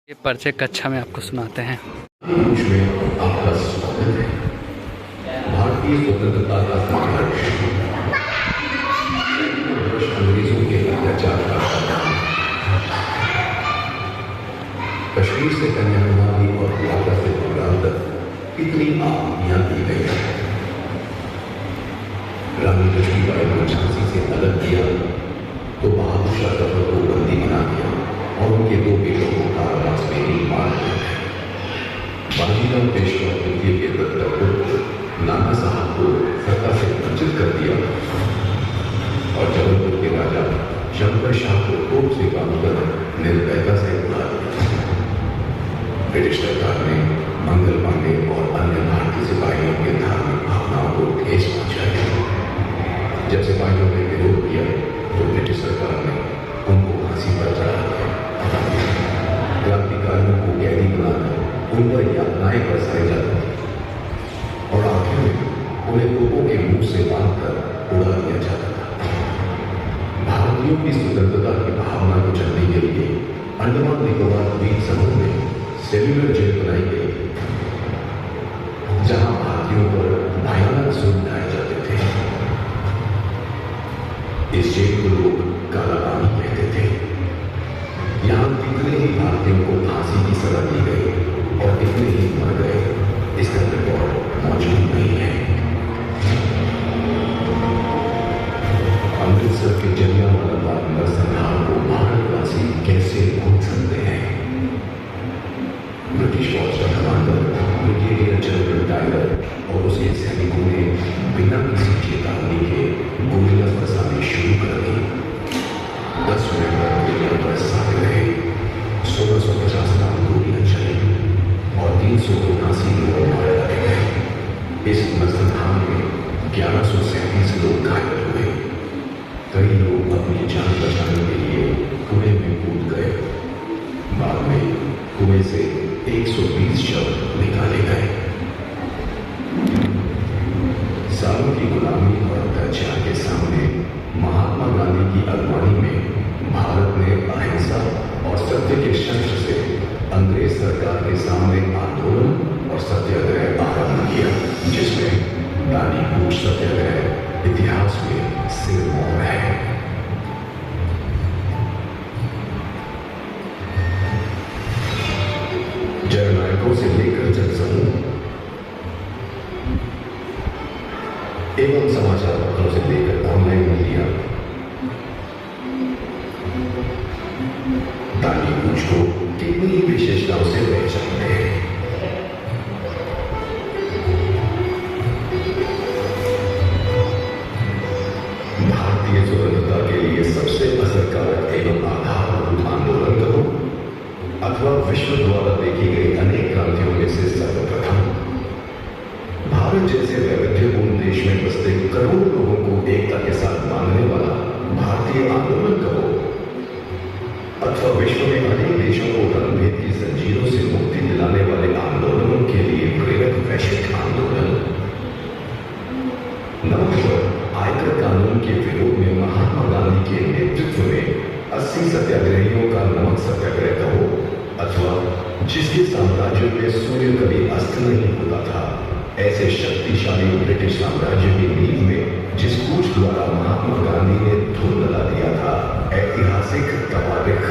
ये परिचय कक्षा में आपको सुनाते हैं। में आपका स्वागत है। भारतीय स्वतंत्रता का संघर्ष अंग्रेजों के अत्याचार का परिणाम। कश्मीर से कन्याकुमारी और कोलकाता से बंगाल तक कितनी आहुतियां दी गई हैं। रानी लक्ष्मीबाई को झांसी से अलग किया तो बहादुर शाह जफर को बंदी बना दिया और उनके दो बेटों को कारावास में ही मार दिया गया। बाजीराव पेशवा द्वितीय के दत्तपुत्र नाना साहब को सत्ता से वंचित कर दिया और जबलपुर के राजा शंकर शाह को कोर्ट से काबू कर निर्दयता से उड़ा दिया। ब्रिटिश सरकार ने मंगल पांडे और अन्य भारतीय सिपाहियों के धार्मिक भावनाओं को ठेस पहुंचाई। जब सिपाहियों ने विरोध किया तो ब्रिटिश सरकार ने उनको फांसी पर चढ़ा दिया। क्रांतिकारियों को कैदी बनाकर उन पर यातनाएं बरसाई जाती थी और आखिर में उन्हें तोपों के मुंह से बांधकर उड़ा दिया जाता था। भारतीयों की स्वतंत्रता की भावना को जगने के लिए अंडमान निकोबार द्वीप समूह में सेल्यूलर जेल बनाई गई, जहां भारतीयों पर भयानक जुल्म ढाए जाते थे। इस जेल को लोग कालापानी कहते थे। यहां कितने ही भारतीयों को फांसी की सजा दी गई और कितने ही मर गए, इसका रिकॉर्ड मौजूद नहीं है। अमृतसर के जलियांवाला बाग नरसंहार को भारतवासी कैसे भूल सकते हैं। ब्रिटिश फौज का कमांडर ब्रिगेडियर जनरल टाइलर और उसके सैनिकों ने बिना किसी चेतावनी के गोलियां बरसानी शुरू कर दी। 10 मिनट तक गोलियां बरसाते रहे। 1650 नाम गोलियां चली और 379 लोग मारे गए। इस नरसंहार में 1137 लोग घायल हुए। कई लोग अपनी जान बचाने के लिए कुएं में कूद गए। बाद में कुएं से 120 शव निकाले गए। सालों की गुलामी और अत्याचार के सामने महात्मा गांधी की अगुवानी में भारत ने अहिंसा और सत्य के शस्त्र से अंग्रेज सरकार के सामने आंदोलन और सत्याग्रह आरंभ किया, जिसमें दांडी कूच सत्याग्रह इतिहास में सिरमौर है। जननायकों से लेकर जनसमूह एवं समाचार पत्रों से लेकर ऑनलाइन मीडिया दांडी कूच को कितनी ही विशेषताओं से पहचानते हैं। भारतीय स्वतंत्रता के लिए सबसे असरकारक एवं आधारभूत आंदोलन कहो अथवा विश्व द्वारा देखी गई अनेक क्रांतियों में से सर्वप्रथम भारत जैसे वैविध्यपूर्ण देश में बसते करोड़ों लोगों को एकता के साथ बांधने वाला भारतीय आंदोलन कहो अथवा विश्व में अनेक देशों को रणभेद की जंजीरों से मुक्ति दिलाने वाले आंदोलनों के लिए प्रेरक वैश्विक आंदोलन। नवंबर आयकर कानून के विरोध में महात्मा गांधी के नेतृत्व में 80 सत्याग्रहियों का नमक सत्याग्रह कहो अथवा जिसके साम्राज्य में सूर्य कभी अस्त नहीं होता था, ऐसे शक्तिशाली ब्रिटिश साम्राज्य की नींव में जिस कूच द्वारा महात्मा गांधी ने धूल लगा दिया था, ऐतिहासिक तवारीख।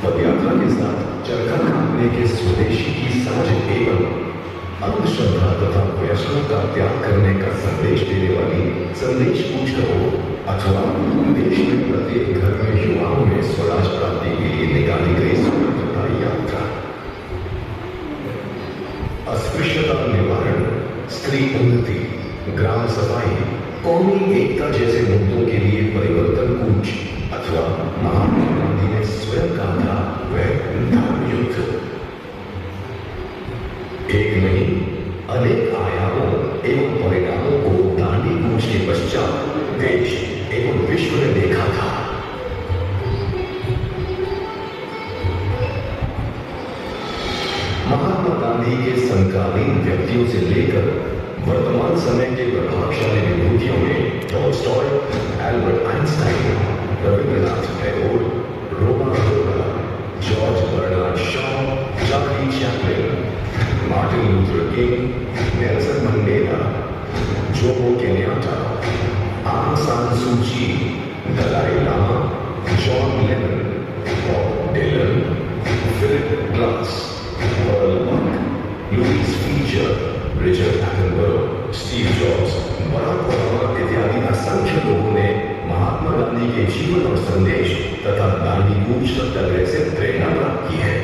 पदयात्रा के साथ चरखा काटने के स्वदेशी की समझ एवं अंधश्रद्धा तथा व्यसनों का त्याग करने का संदेश देने वाली संदेश कूच कहो अथवा देश में प्रत्येक घर में युवाओं में स्वराज प्राप्ति के लिए निकाली गई स्वतंत्रता यात्रा। अस्पृश्यता निवारण, स्त्री उन्नति, ग्राम सफाई, कौमी एकता जैसे मुद्दों के लिए परिवर्तन कूच अथवा महात्मा गांधी ने स्वयं कहा था वह धर्म युद्ध। एक नहीं अनेक आयामों एवं परिणामों को दांडी कूच के पश्चात देश एवं विश्व ने देखा था। महात्मा गांधी के समकालीन व्यक्तियों से लेकर वर्तमान समय के प्रभावशाली विभूतियों में Tolstoy, Albert Einstein, Rabindranath Tagore, रोमा सूची, Dalai Lama, John Lennon, Bob Dylan, Philip Glass, Pearl Buck, Louis Fischer, Richard Attenborough, Steve Jobs, Barack Obama इत्यादि असंख्य लोगों ने महात्मा गांधी के जीवन और संदेश तथा दांडी कूच सत्याग्रह से प्रेरणा प्राप्त की है।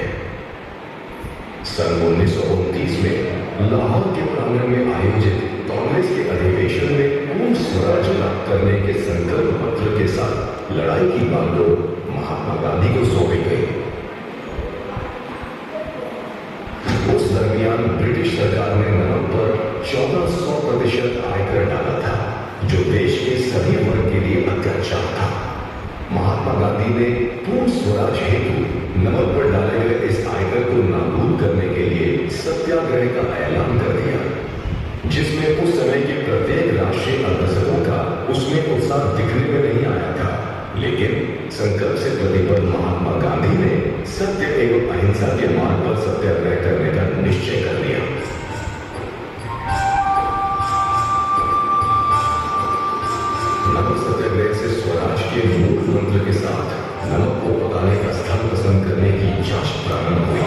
सन 1929 में लाहौर के प्रांगण में आयोजित कांग्रेस के अधिवेशन में पूर्ण स्वराज प्राप्त करने के संकल्प पत्र के साथ लड़ाई की बागडोर महात्मा गांधी को सौंपी गई। उस दरमियान ब्रिटिश सरकार ने नमक पर 1400% आयकर डाला था, जो देश के सभी वर्ग के लिए अत्याचार था। महात्मा गांधी ने पूर्ण स्वराज हेतु नमक पर डाले गए इस आयकर को नाबूद करने के लिए सत्याग्रह का ऐलान कर दिया, जिसमें उस समय के प्रत्येक राष्ट्रीय अग्रसरों का उसमें उत्साह दिखने में नहीं आया था। लेकिन संकल्प से प्रतिबद्ध महात्मा गांधी ने सत्य एवं अहिंसा के मार्ग पर सत्याग्रह करने का निश्चय कर लिया। नमक सत्याग्रह से स्वराज के मूल मंत्र के साथ नमक को पकाने का स्थल पसंद करने की जांच प्रारंभ हुई,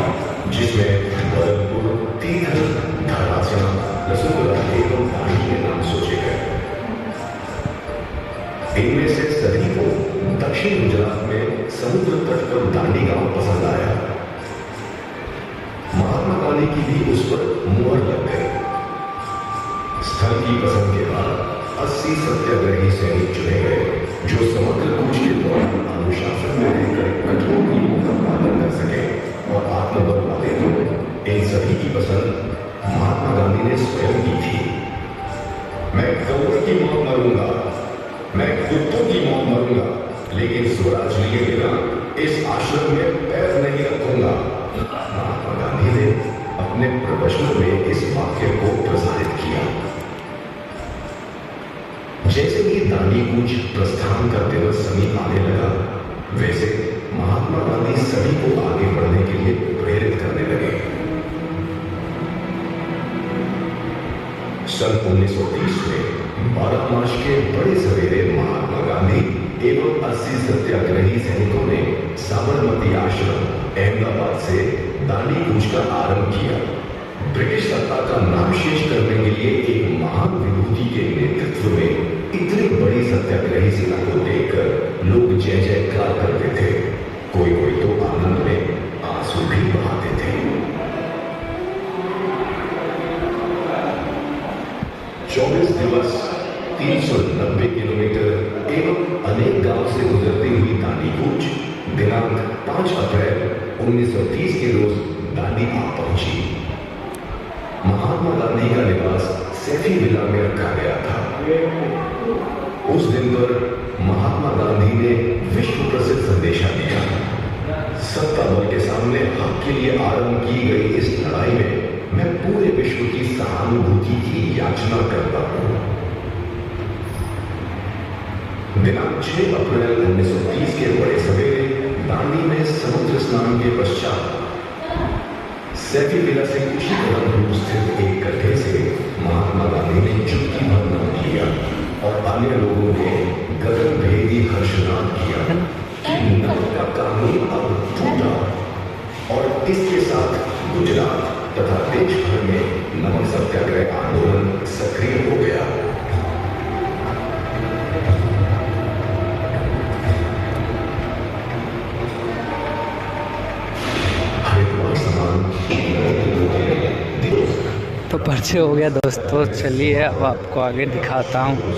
जिसमें बरनपुर, तीथल, धरासना, रसूलपुरा एवं दांडी के नाम सोचे गए। इनमें से सभी को दक्षिण गुजरात में समुद्र तट पर दांडी गांव पसंद आया। महात्मा गांधी की भी उस पर मुहर लग गई। स्थल की पसंद के बाद 80 सत्याग्रही सैनिक चुने गए, जो समग्र कूच के दौरान अनुशासन में रहकर कठोर नियमों का पालन कर सके और आत्मबल वाले लोग। इन सभी की पसंद महात्मा गांधी ने स्वयं की थी। मैं कौवे की मौत मरूंगा, मैं कुत्तों की मौत मरूंगा, लेकिन स्वराज लिए बिना इस आश्रम में पैर नहीं रखूंगा। महात्मा गांधी ने अपने प्रवचनों में इस वाक्य को प्रसारित किया। जैसे ही दांडी कूच प्रस्थान का दिवस समीप आने लगा, वैसे महात्मा गांधी सभी को आगे बढ़ने के लिए प्रेरित करने लगे। सन 1930 में 12 मार्च के बड़े सवेरे महात्मा गांधी एवं 80 सत्याग्रही सैनिकों ने साबरमती आश्रम अहमदाबाद से दांडी कूच का आरंभ किया। ब्रिटिश सत्ता का नामशेष करने के लिए एक महान विभूति के नेतृत्व में इतनी बड़ी सत्याग्रही सेना को देखकर लोग जय जयकार करते थे। कोई कोई तो आनंद में आंसू भी बहाते थे। 24 दिवस 390 किलोमीटर एवं अनेक गांव से गुजरती हुई दांडी कूच दिनांक 5 अप्रैल 1930 के रोज दांडी आ पहुंची। महात्मा गांधी का निवास सैफी विला में रखा गया था। उस दिन पर महात्मा गांधी ने विश्व प्रसिद्ध संदेशा दिया। सत्ता बल के सामने हक के लिए आरंभ की गई इस लड़ाई में मैं पूरे विश्व की सहानुभूति की याचना करता हूं। दिनांक 6 अप्रैल 1930 के बड़े सवेरे दांडी में समुद्र स्नान के पश्चात सैफी विला से कुछ ही कदम दूर स्थित एक गड्ढे से महात्मा गांधी ने चुटकी भर नाम लिया और अन्य लोगों ने गगनभेदी हर्षनाद किया कि नमक का कानून अब टूटा और इसके साथ गुजरात तथा देश भर में नमक सत्याग्रह आंदोलन सक्रिय हो गया। तो परिचय हो गया दोस्तों, चलिए अब आपको आगे दिखाता हूँ।